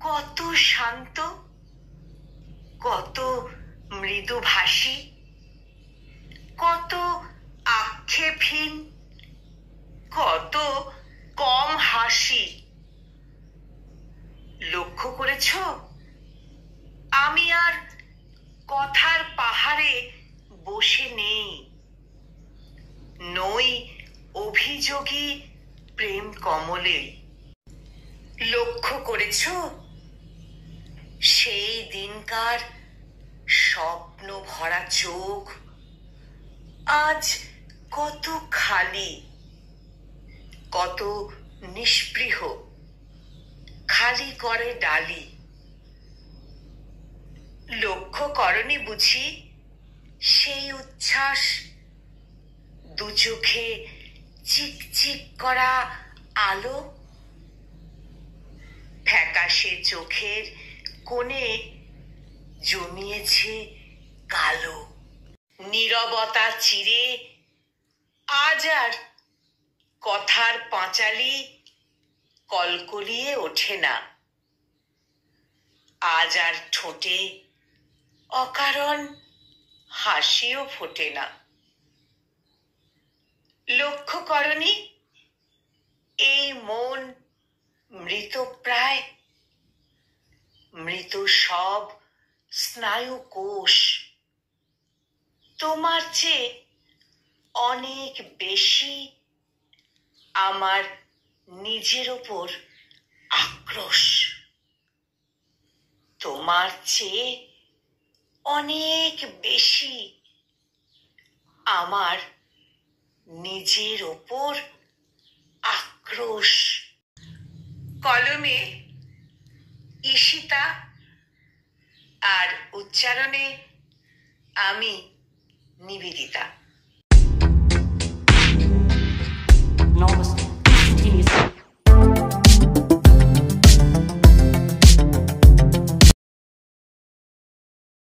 কত শান্ত, কত মৃদুভাষী, কত আক্ষেপহীন, কত কম হাসি। লক্ষ্য করেছ, আমি আর কথার পাহাড়ে বসে নেই, নই অভিযোগী প্রেম কমলে। লক্ষ্য করেছ, সেই দিনকার স্বপ্ন ভরা চোখ আজ কত খালি, কত নিস্পৃহ, খালি করে ডালি। লক্ষ্য করনি বুঝি সেই উচ্ছ্বাস, দু চোখে চিকচিক করা আলো, ফ্যাকাশে চোখের কোণে জমিয়েছে কালো। নীরবতা চিরে আজ আর কথার পাঁচালি কলকলিয়ে ওঠে না, আজ আর ঠোঁটে অকারণ হাসিও ফোটে না। লক্ষ্য করনি, এই মন মৃতপ্রায়, মৃত সব স্নায়ু কোষ তোমার চেয়ে অনেক বেশি আমার নিজের ওপর আক্রোশ, তোমার চেয়ে অনেক বেশি আমার নিজের ওপর আক্রোশ। কলমে ঈশিতা আর উচ্চারণে আমি নিবেদিতা। Nova